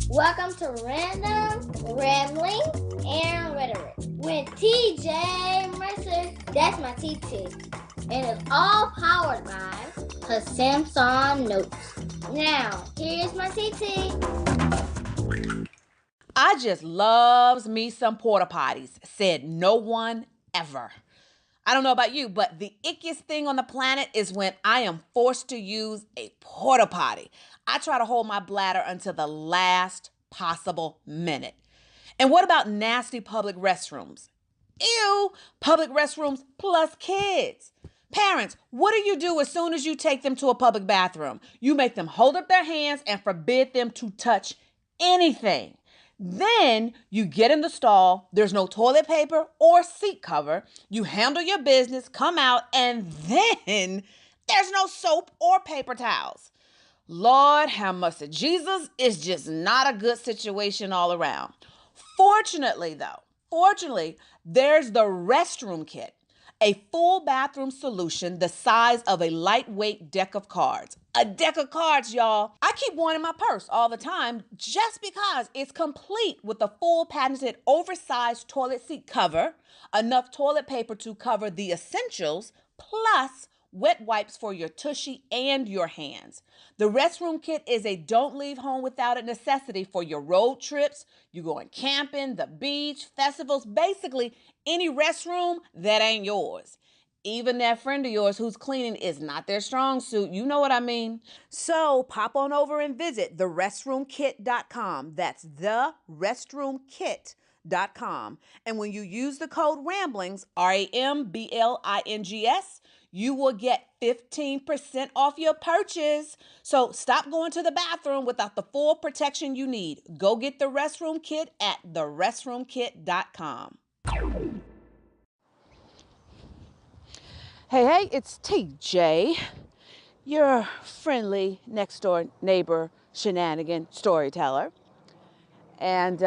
Welcome to Random Rambling and Rhetoric with TJ Mercer. That's my TT. And it's all powered by her Samsung Notes. Now, here's my TT. I just loves me some porta potties, said no one ever. I don't know about you, but the ickiest thing on the planet is when I am forced to use a porta potty. I try to hold my bladder until the last possible minute. And what about nasty public restrooms? Ew, public restrooms plus kids. Parents, what do you do as soon as you take them to a public bathroom? You make them hold up their hands and forbid them to touch anything. Then you get in the stall, there's no toilet paper or seat cover, you handle your business, come out, and then there's no soap or paper towels. Lord have mercy. Jesus is just not a good situation all around. Fortunately, there's the restroom kit, a full bathroom solution the size of a lightweight deck of cards. A deck of cards, y'all. I keep one in my purse all the time just because it's complete with a full patented oversized toilet seat cover, enough toilet paper to cover the essentials, plus wet wipes for your tushy and your hands. The restroom kit is a don't leave home without it necessity for your road trips, you going camping, the beach, festivals, basically any restroom that ain't yours. Even that friend of yours who's cleaning is not their strong suit. You know what I mean? So pop on over and visit therestroomkit.com. That's therestroomkit.com. And when you use the code RAMBLINGS, RAMBLINGS, you will get 15% off your purchase. So stop going to the bathroom without the full protection you need. Go get the restroom kit at therestroomkit.com. Hey, it's TJ, your friendly next door neighbor shenanigan storyteller. And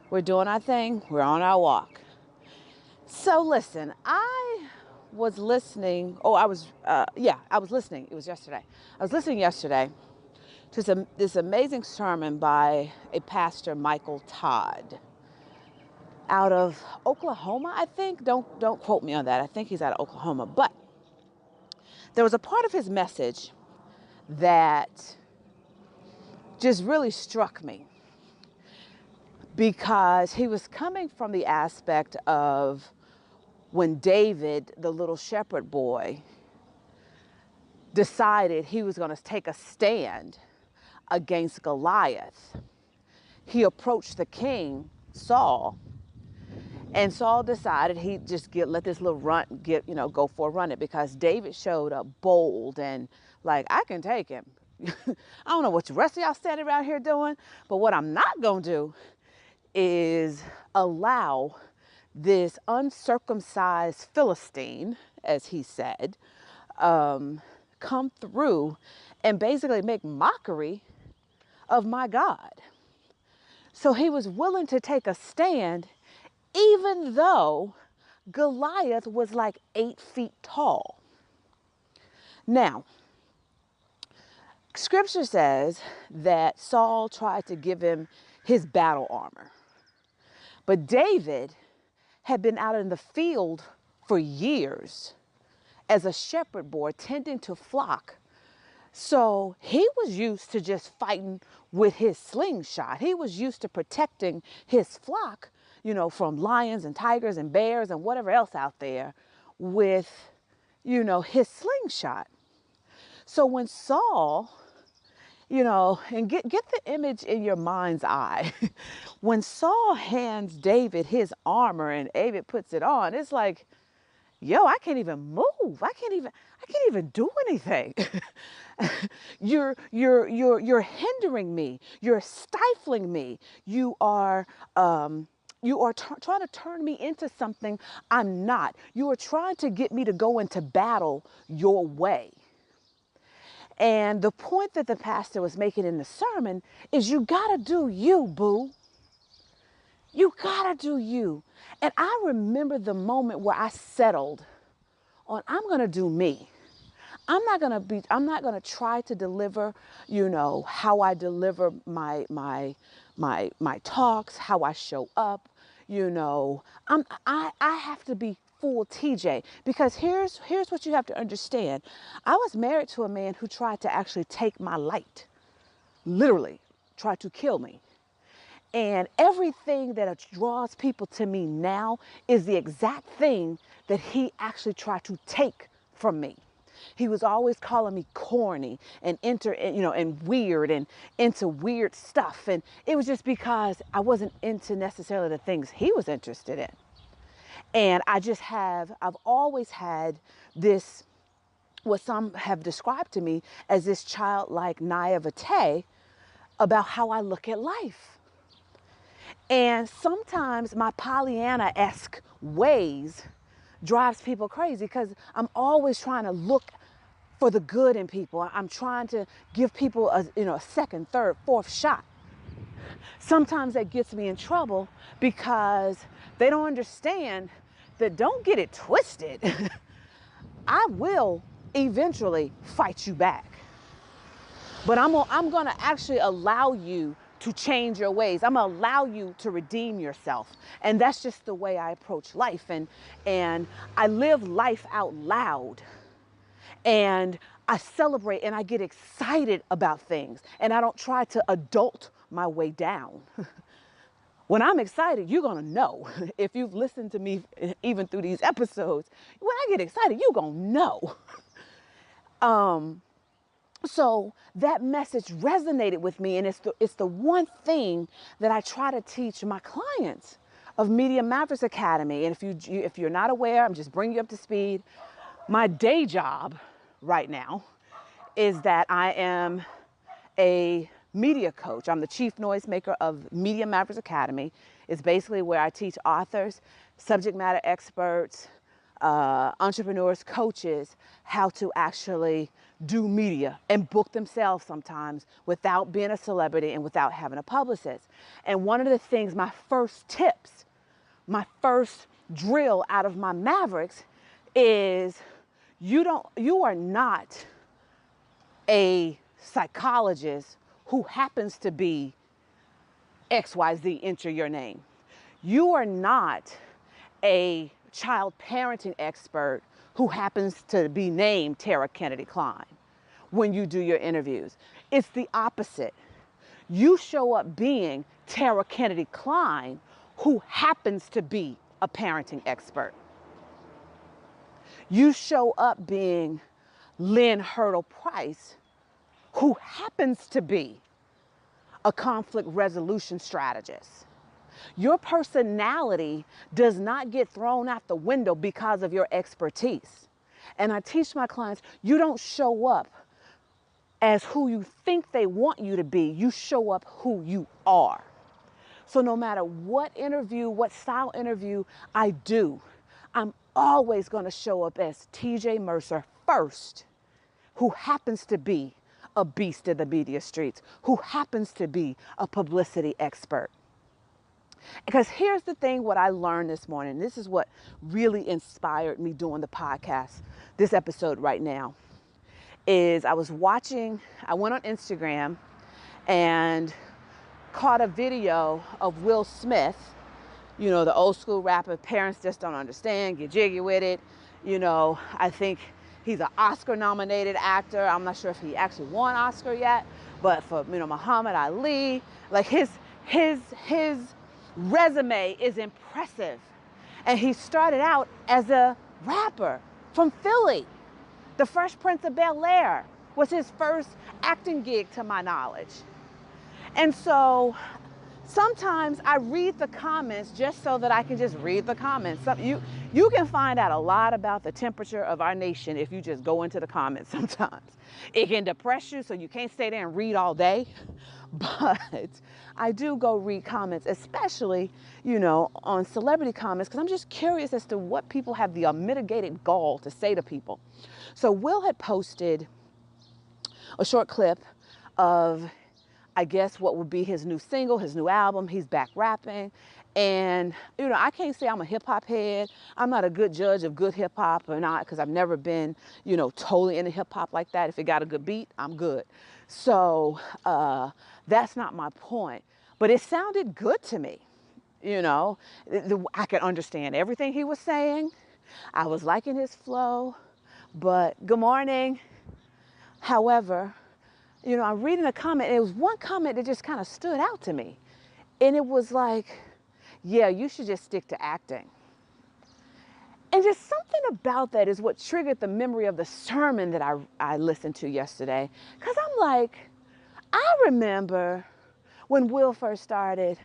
we're doing our thing, we're on our walk. So listen, I was listening, I was listening, it was yesterday. I was listening yesterday to this amazing sermon by a pastor, Michael Todd, out of Oklahoma, I think. Don't quote me on that. I think he's out of Oklahoma. But there was a part of his message that just really struck me because he was coming from the aspect of when David, the little shepherd boy, decided he was going to take a stand against Goliath. He approached the king, Saul, and Saul decided he'd just let this little runt go for a run it, because David showed up bold and like, I can take him. I don't know what the rest of y'all standing around here doing, but what I'm not going to do is allow this uncircumcised Philistine, as he said, come through and basically make mockery of my God. So he was willing to take a stand, even though Goliath was like 8 feet tall. Now, scripture says that Saul tried to give him his battle armor. But David had been out in the field for years as a shepherd boy tending to flock. So he was used to just fighting with his slingshot. He was used to protecting his flock, from lions and tigers and bears and whatever else out there with, his slingshot. So when Saul, and get the image in your mind's eye. When Saul hands David his armor and David puts it on, it's like, yo, I can't even move. I can't even do anything. You're hindering me. You're stifling me. You are trying to turn me into something I'm not. You are trying to get me to go into battle your way. And the point that the pastor was making in the sermon is, you gotta do you, boo. You gotta do you. And I remember the moment where I settled on, I'm gonna do me. I'm not going to try to deliver, how I deliver my talks, how I show up, I have to be full TJ, because here's what you have to understand. I was married to a man who tried to actually take my light, literally tried to kill me. And everything that draws people to me now is the exact thing that he actually tried to take from me. He was always calling me corny and and weird and into weird stuff. And it was just because I wasn't into necessarily the things he was interested in. And I've always had this, what some have described to me as this childlike naivete about how I look at life. And sometimes my Pollyanna-esque ways drives people crazy, because I'm always trying to look for the good in people. I'm trying to give people a second, third, fourth shot. Sometimes that gets me in trouble because they don't understand that, don't get it twisted. I will eventually fight you back. But I'm going to actually allow you to change your ways. I'm going to allow you to redeem yourself. And that's just the way I approach life. And I live life out loud. And I celebrate and I get excited about things. And I don't try to adult my way down. When I'm excited, you're going to know. If you've listened to me even through these episodes, when I get excited, you're going to know. So that message resonated with me, and it's the one thing that I try to teach my clients of Media Mavericks Academy. And if you're not aware, I'm just bringing you up to speed. My day job right now is that I am a media coach. I'm the chief noisemaker of Media Mavericks Academy. It's basically where I teach authors, subject matter experts, entrepreneurs, coaches, how to actually do media and book themselves sometimes without being a celebrity and without having a publicist. And one of the things, my first tips, my first drill out of my Mavericks is you are not a psychologist who happens to be XYZ, enter your name. You are not a child parenting expert who happens to be named Tara Kennedy Klein when you do your interviews. It's the opposite. You show up being Tara Kennedy Klein, who happens to be a parenting expert. You show up being Lynn Hurdle Price, who happens to be a conflict resolution strategist. Your personality does not get thrown out the window because of your expertise. And I teach my clients, you don't show up as who you think they want you to be. You show up who you are. So no matter what interview, what style interview I do, I'm always going to show up as TJ Mercer first, who happens to be a beast of the media streets, who happens to be a publicity expert. Because here's the thing, what I learned this morning, this is what really inspired me doing the podcast, this episode right now, is I went on Instagram and caught a video of Will Smith, the old school rapper, Parents Just Don't Understand, Get Jiggy With It. I think he's an Oscar nominated actor. I'm not sure if he actually won Oscar yet, but for, Muhammad Ali, like his resume is impressive. And he started out as a rapper from Philly. The Fresh Prince of Bel-Air was his first acting gig, to my knowledge. And so sometimes I read the comments just so that I can just read the comments. You can find out a lot about the temperature of our nation if you just go into the comments sometimes. It can depress you, so you can't stay there and read all day. But I do go read comments, especially, on celebrity comments, because I'm just curious as to what people have the unmitigated gall to say to people. So Will had posted a short clip of, I guess, what would be his new single, his new album. He's back rapping. And, you know, I can't say I'm a hip hop head. I'm not a good judge of good hip hop or not, because I've never been, you know, totally into hip hop like that. If it got a good beat, I'm good. So that's not my point. But it sounded good to me. You know, I could understand everything he was saying. I was liking his flow, but good morning. However, you know, I'm reading a comment, and it was one comment that just kind of stood out to me. And it was like, yeah, you should just stick to acting. And just something about that is what triggered the memory of the sermon that I listened to yesterday. Because I'm like, I remember when Will first started,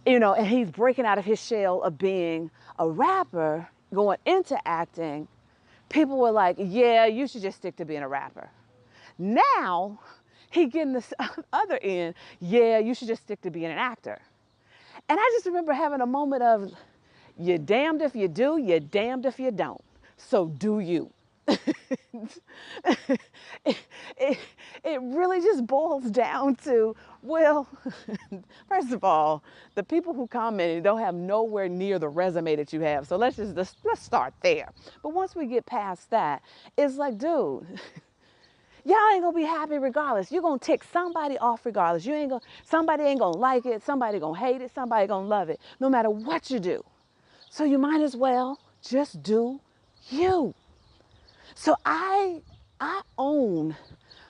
you know, and he's breaking out of his shell of being a rapper, going into acting. People were like, yeah, you should just stick to being a rapper. Now, he getting this other end, yeah, you should just stick to being an actor. And I just remember having a moment of, you're damned if you do, you're damned if you don't. So do you. it really just boils down to, well, first of all, the people who commented don't have nowhere near the resume that you have. So let's start there. But once we get past that, it's like, dude, y'all ain't gonna be happy regardless. You're gonna tick somebody off regardless. Somebody ain't gonna like it, somebody gonna hate it, somebody gonna love it, no matter what you do. So you might as well just do you. So I own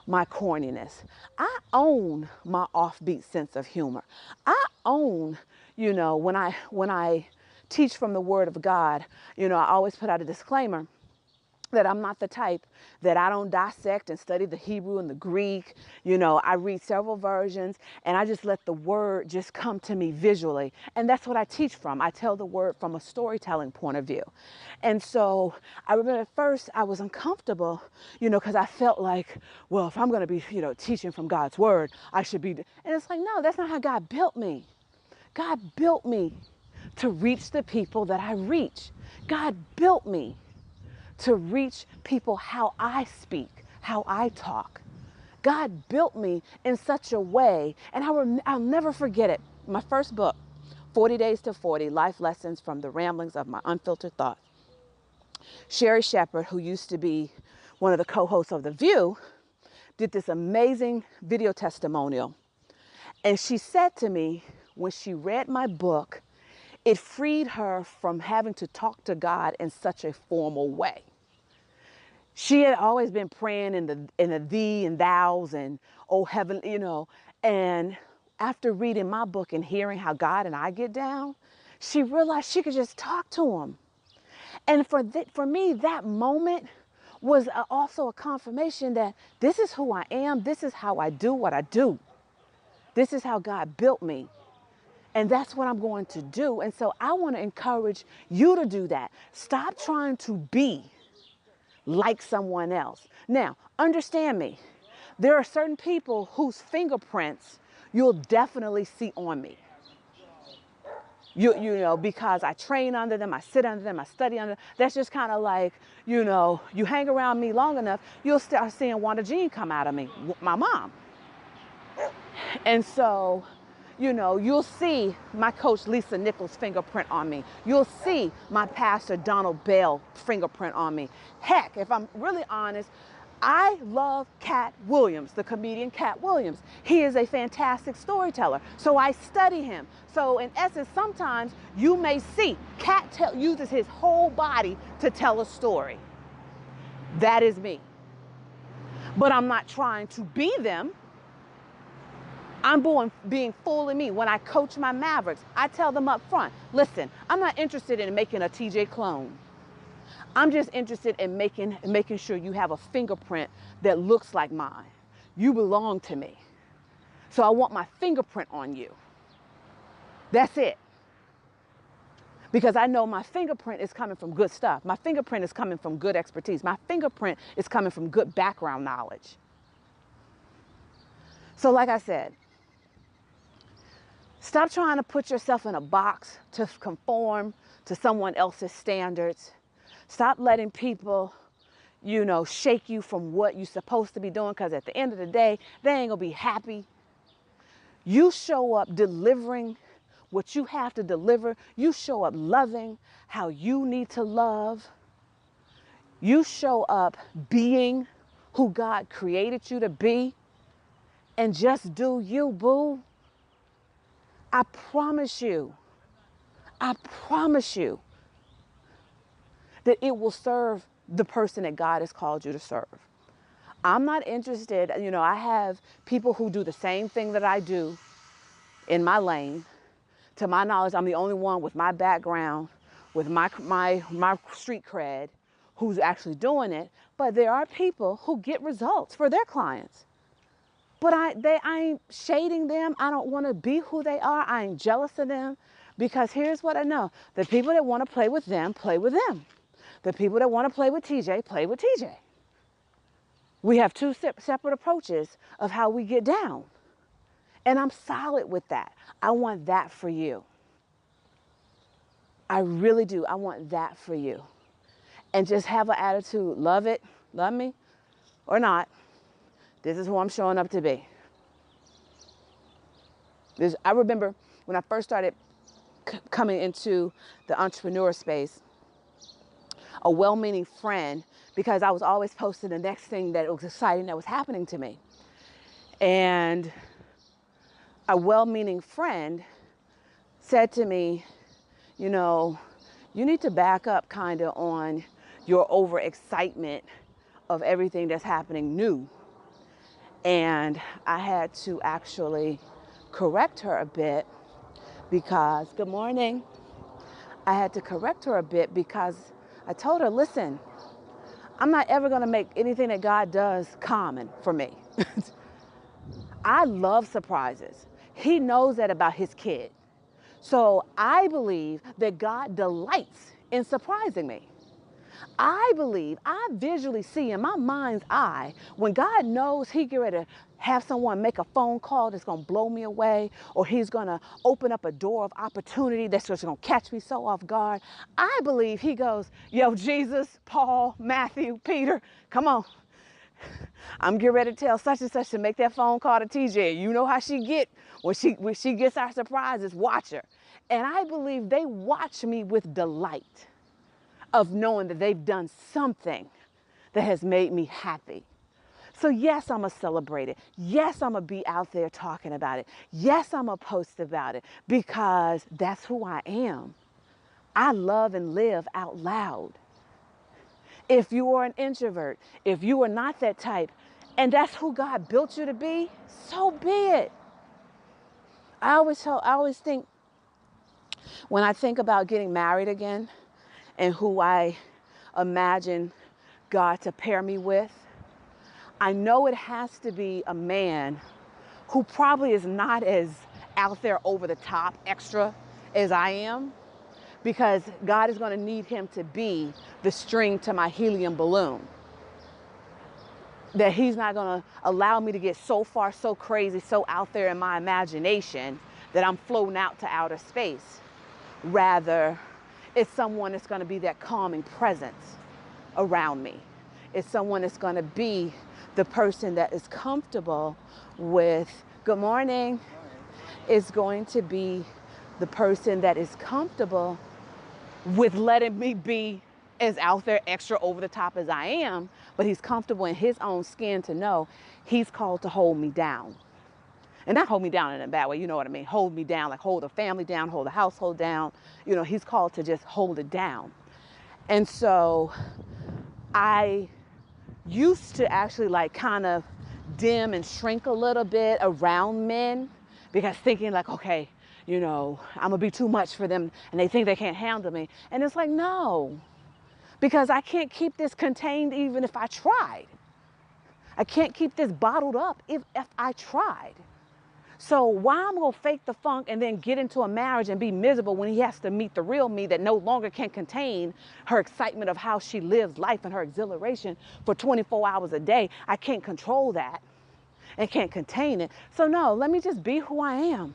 my corniness. I own my offbeat sense of humor. I own, you know, when I teach from the Word of God, you know, I always put out a disclaimer that I'm not the type that I don't dissect and study the Hebrew and the Greek. You know, I read several versions and I just let the word just come to me visually. And that's what I teach from. I tell the word from a storytelling point of view. And so I remember at first I was uncomfortable, you know, because I felt like, well, if I'm going to be, you know, teaching from God's word, I should be. And it's like, no, that's not how God built me. God built me to reach the people that I reach. God built me to reach people how I speak, how I talk. God built me in such a way, and I'll never forget it. My first book, 40 Days to 40, Life Lessons from the Ramblings of My Unfiltered Thoughts. Sherry Shepherd, who used to be one of the co-hosts of The View, did this amazing video testimonial. And she said to me, when she read my book, it freed her from having to talk to God in such a formal way. She had always been praying in the thee and thous and oh heaven, you know. And after reading my book and hearing how God and I get down, she realized she could just talk to him. And for me, that moment was also a confirmation that this is who I am. This is how I do what I do. This is how God built me. And that's what I'm going to do. And so I want to encourage you to do that. Stop trying to be like someone else. Now, understand me. There are certain people whose fingerprints you'll definitely see on me. You know, because I train under them, I sit under them, I study under them. That's just kind of like, you know, you hang around me long enough, you'll start seeing Wanda Jean come out of me, my mom. And so, you know, you'll see my coach Lisa Nichols' fingerprint on me. You'll see my pastor Donald Bell fingerprint on me. Heck, if I'm really honest, I love Cat Williams, the comedian Cat Williams. He is a fantastic storyteller, so I study him. So in essence, sometimes you may see Cat uses his whole body to tell a story. That is me. But I'm not trying to be them. I'm being full of me. When I coach my Mavericks, I tell them up front, listen, I'm not interested in making a TJ clone. I'm just interested in making sure you have a fingerprint that looks like mine. You belong to me. So I want my fingerprint on you. That's it. Because I know my fingerprint is coming from good stuff. My fingerprint is coming from good expertise. My fingerprint is coming from good background knowledge. So like I said, stop trying to put yourself in a box to conform to someone else's standards. Stop letting people, you know, shake you from what you're supposed to be doing, because at the end of the day, they ain't gonna be happy. You show up delivering what you have to deliver. You show up loving how you need to love. You show up being who God created you to be, and just do you, boo. I promise you that it will serve the person that God has called you to serve. I'm not interested, I have people who do the same thing that I do in my lane. To my knowledge, I'm the only one with my background, with my street cred, who's actually doing it. But there are people who get results for their clients. But I ain't shading them. I don't want to be who they are. I ain't jealous of them, because here's what I know. The people that want to play with them, play with them. The people that want to play with TJ, play with TJ. We have two separate approaches of how we get down. And I'm solid with that. I want that for you. I really do. I want that for you. And just have an attitude, love it, love me, or not. This is who I'm showing up to be. I remember when I first started coming into the entrepreneur space, a well-meaning friend, because I was always posting the next thing that was exciting that was happening to me. And a well-meaning friend said to me, you need to back up kind of on your overexcitement of everything that's happening new. And I had to actually correct her a bit because, good morning. I had to correct her a bit because I told her, listen, I'm not ever going to make anything that God does common for me. I love surprises. He knows that about his kid. So I believe that God delights in surprising me. I visually see in my mind's eye when God knows he get ready to have someone make a phone call that's going to blow me away, or he's going to open up a door of opportunity that's just going to catch me so off guard. I believe he goes, yo, Jesus, Paul, Matthew, Peter, come on. I'm getting ready to tell such and such to make that phone call to TJ. You know how she get when she gets our surprises. Watch her. And I believe they watch me with delight of knowing that they've done something that has made me happy. So yes, I'm going to celebrate it. Yes, I'm going to be out there talking about it. Yes, I'm going to post about it, because that's who I am. I love and live out loud. If you are an introvert, if you are not that type, and that's who God built you to be, so be it. I always think, when I think about getting married again and who I imagine God to pair me with, I know it has to be a man who probably is not as out there over the top extra as I am, because God is going to need him to be the string to my helium balloon. That he's not going to allow me to get so far, so crazy, so out there in my imagination that I'm floating out to outer space. Rather, it's someone that's going to be that calming presence around me. It's someone that's going to be the person that is comfortable with, good morning. Is going to be the person that is comfortable with letting me be as out there extra over the top as I am, but he's comfortable in his own skin to know he's called to hold me down. And not hold me down in a bad way, you know what I mean? Hold me down, like hold the family down, hold the household down. He's called to just hold it down. And so I used to actually like kind of dim and shrink a little bit around men, because thinking like, okay, I'm gonna be too much for them and they think they can't handle me. And it's like, no, because I can't keep this contained even if I tried. I can't keep this bottled up if I tried. So why I'm gonna fake the funk and then get into a marriage and be miserable when he has to meet the real me that no longer can contain her excitement of how she lives life and her exhilaration for 24 hours a day. I can't control that and can't contain it. So no, let me just be who I am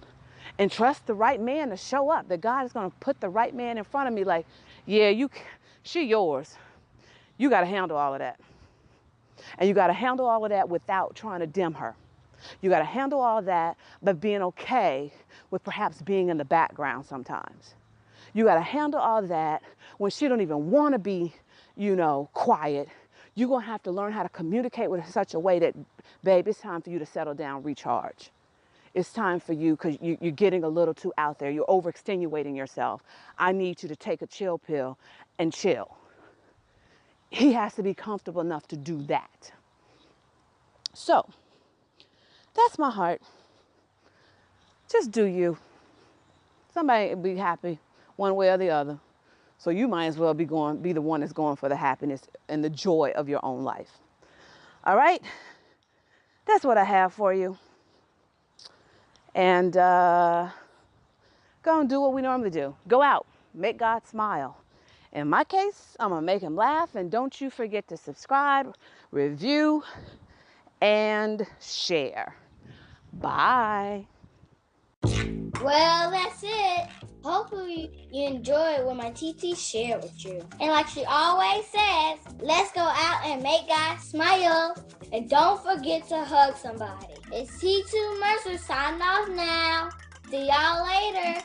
and trust the right man to show up, that God is gonna put the right man in front of me like, yeah, she yours. You gotta handle all of that. And you gotta handle all of that without trying to dim her. You got to handle all that, but being okay with perhaps being in the background sometimes. You got to handle all that when she don't even want to be, quiet. You're going to have to learn how to communicate with her in such a way that, babe, it's time for you to settle down, recharge. It's time for you because you're getting a little too out there. You're overextenuating yourself. I need you to take a chill pill and chill. He has to be comfortable enough to do that. So that's my heart. Just do you. Somebody will be happy one way or the other. So you might as well be the one that's going for the happiness and the joy of your own life. All right? That's what I have for you. And go and do what we normally do. Go out. Make God smile. In my case, I'm going to make him laugh. And don't you forget to subscribe, review, and share. Bye. Well, that's it. Hopefully you enjoyed what my TT shared with you. And like she always says, let's go out and make God smile. And don't forget to hug somebody. It's T2 Mercer signing off now. See y'all later.